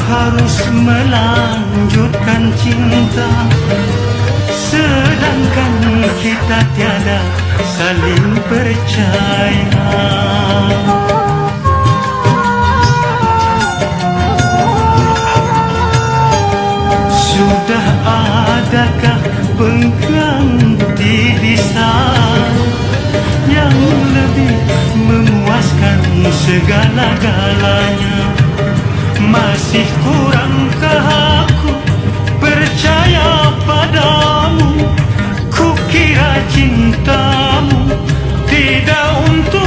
harus melanjutkan cinta, sedangkan kita tiada saling percaya. Sudah adakah pengganti bisa yang lebih memuaskan segala-galanya? Masih kurangkah aku percaya padamu? Kukira cintamu tidak untuk